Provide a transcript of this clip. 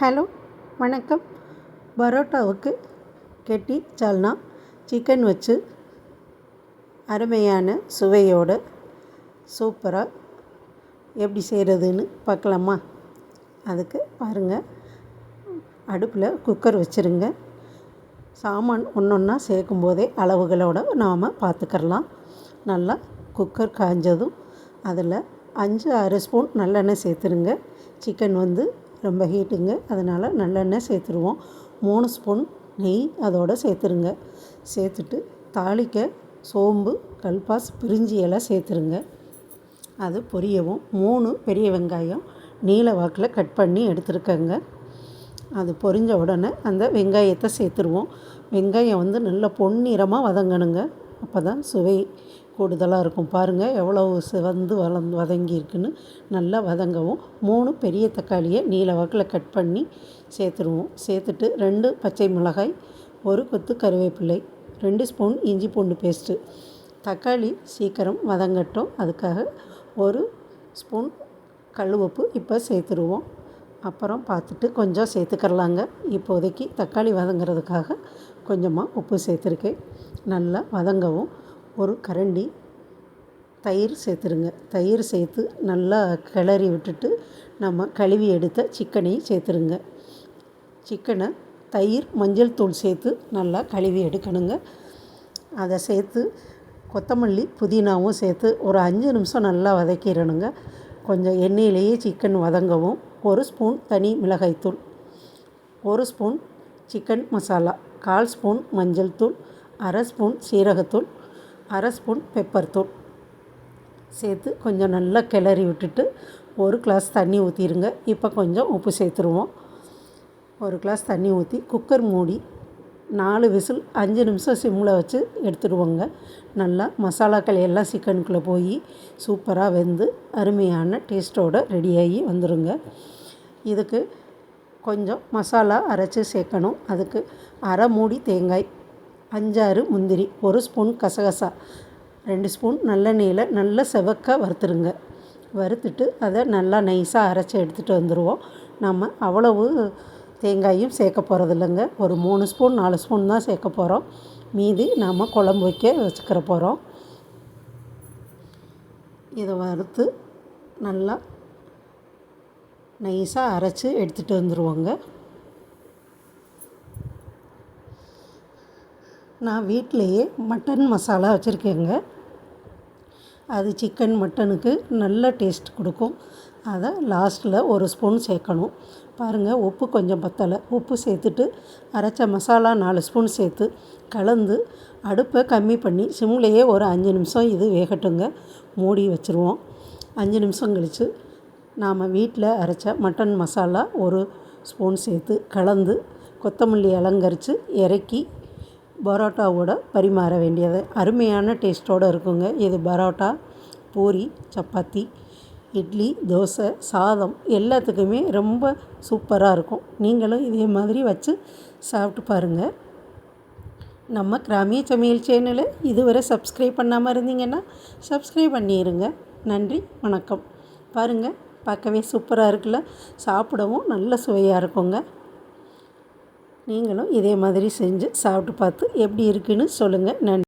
Hello வணக்கம். பரோட்டாவுக்கு கெட்டி சால்னா chicken வச்சு அருமையான சுவையோடு சூப்பராக எப்படி செய்கிறதுன்னு பார்க்கலாமா? அதுக்கு பாருங்கள், அடுப்பில் குக்கர் வச்சுருங்க. சாமான் ஒன்று ஒன்றா சேர்க்கும் போதே அளவுகளோடு நாம் பார்த்துக்கலாம். நல்லா குக்கர் காய்ஞ்சதும் அதில் 5-6 ஸ்பூன் நல்லெண்ணெய் சேர்த்துருங்க. சிக்கன் ரொம்ப ஹீட்டுங்க, அதனால் நல்லெண்ணெய் சேர்த்துருவோம். 3 ஸ்பூன் நெய் அதோடு சேர்த்துருங்க. சேர்த்துட்டு தாளிக்க சோம்பு, கல்பாஸ், பிரிஞ்சி இலை சேர்த்துருங்க. அது பொரியவும் 3 பெரிய வெங்காயம் நீல வாக்கில் கட் பண்ணி எடுத்துருக்கங்க. அது பொரிஞ்ச உடனே அந்த வெங்காயத்தை சேர்த்துருவோம். வெங்காயம் நல்ல பொன்னிறமாக வதங்கணுங்க. அப்போ தான் சுவை கூடுதலாக இருக்கும். பாருங்கள் எவ்வளவு சிவந்து வதங்கியிருக்குன்னு. நல்லா வதங்கவும் 3 பெரிய தக்காளியை நீல வாக்கில் கட் பண்ணி சேர்த்துருவோம். சேர்த்துட்டு 2 பச்சை மிளகாய், 1 கொத்து கருவேப்பிலை, 2 ஸ்பூன் இஞ்சி பூண்டு பேஸ்ட்டு. தக்காளி சீக்கிரம் வதங்கட்டும், அதுக்காக 1 ஸ்பூன் கல் உப்பு இப்போ சேர்த்துருவோம். அப்புறம் பார்த்துட்டு கொஞ்சம் சேர்த்துக்கரலாங்க. இப்போதைக்கு தக்காளி வதங்கிறதுக்காக கொஞ்சமாக உப்பு சேர்த்துருக்கேன். நல்லா வதங்கவும் 1 கரண்டி தயிர் சேர்த்துருங்க. தயிர் சேர்த்து நல்லா கிளறி விட்டுட்டு நம்ம கழுவி எடுத்த சிக்கனையும் சேர்த்துருங்க. சிக்கனை தயிர், மஞ்சள் தூள் சேர்த்து நல்லா கழுவி எடுக்கணுங்க. அதை சேர்த்து கொத்தமல்லி, புதினாவும் சேர்த்து ஒரு 5 நிமிஷம் நல்லா வதக்கிடணுங்க. கொஞ்சம் எண்ணெயிலேயே சிக்கன் வதங்கவும் 1 ஸ்பூன் தனி மிளகாய்த்தூள், 1 ஸ்பூன் சிக்கன் மசாலா, 1/4 ஸ்பூன் மஞ்சள் தூள், 1/2 ஸ்பூன் சீரகத்தூள், 1/2 ஸ்பூன் பெப்பர் தூள் சேர்த்து கொஞ்சம் நல்லா கிளறி விட்டுட்டு 1 கிளாஸ் தண்ணி ஊற்றிடுங்க. இப்போ கொஞ்சம் உப்பு சேர்த்துருவோம். 1 கிளாஸ் தண்ணி ஊற்றி குக்கர் மூடி 4 விசில் 5 நிமிஷம் சிம்மில் வச்சு எடுத்துடுவோங்க. நல்லா மசாலாக்கள் எல்லாம் சிக்கனுக்குள்ளே போய் சூப்பராக வெந்து அருமையான டேஸ்ட்டோடு ரெடியாகி வந்துடுங்க. இதுக்கு கொஞ்சம் மசாலா அரைச்சி சேர்க்கணும். அதுக்கு 1/2 மூடி தேங்காய், 5-6 முந்திரி, 1 ஸ்பூன் கசகசா, 2 ஸ்பூன் நல்லெண்ணெயில் நல்லா செவக்க வறுத்துருங்க. வறுத்துட்டு அதை நல்லா நைஸாக அரைச்சி எடுத்துகிட்டு வந்துடுவோம். நம்ம அவ்வளவு தேங்காயும் சேர்க்க போகிறதில்லைங்க. ஒரு 3 ஸ்பூன் 4 ஸ்பூன் தான் சேர்க்க போகிறோம். மீதி நாம் குழம்பு வைக்க வச்சுக்கிற போகிறோம். இதை வறுத்து நல்லா நைஸாக அரைச்சி எடுத்துகிட்டு வந்துடுவோங்க. நான் வீட்டிலையே மட்டன் மசாலா வச்சுருக்கேங்க. அது சிக்கன் மட்டனுக்கு நல்ல டேஸ்ட் கொடுக்கும். அதை லாஸ்ட்டில் 1 ஸ்பூன் சேர்க்கணும். பாருங்கள், உப்பு கொஞ்சம் பத்தலை. உப்பு சேர்த்துட்டு அரைச்ச மசாலா 4 ஸ்பூன் சேர்த்து கலந்து அடுப்பை கம்மி பண்ணி சிம்லேயே ஒரு 5 நிமிஷம் இது வேகட்டுங்க. மூடி வச்சுருவோம். 5 நிமிஷம் கழித்து நாம் வீட்டில் அரைச்ச மட்டன் மசாலா 1 ஸ்பூன் சேர்த்து கலந்து கொத்தமல்லி அலங்கரித்து இறக்கி பரோட்டாவோட பரிமாற வேண்டியது. அருமையான டேஸ்ட்டோடு இருக்குங்க. இது பரோட்டா, பூரி, சப்பாத்தி, இட்லி, தோசை, சாதம் எல்லாத்துக்குமே ரொம்ப சூப்பராக இருக்கும். நீங்களும் இதே மாதிரி வச்சு சாப்பிட்டு பாருங்கள். நம்ம கிராமிய சமையல் சேனலை இதுவரை சப்ஸ்கிரைப் பண்ணாமல் இருந்தீங்கன்னா சப்ஸ்கிரைப் பண்ணிடுங்க. நன்றி, வணக்கம். பாருங்கள், பார்க்கவே சூப்பராக இருக்குல்ல. சாப்பிடவும் நல்ல சுவையாக இருக்குங்க. நீங்களும் இதே மாதிரி செஞ்சு சாப்பிட்டு பார்த்து எப்படி இருக்குன்னு சொல்லுங்கள். நன்றி.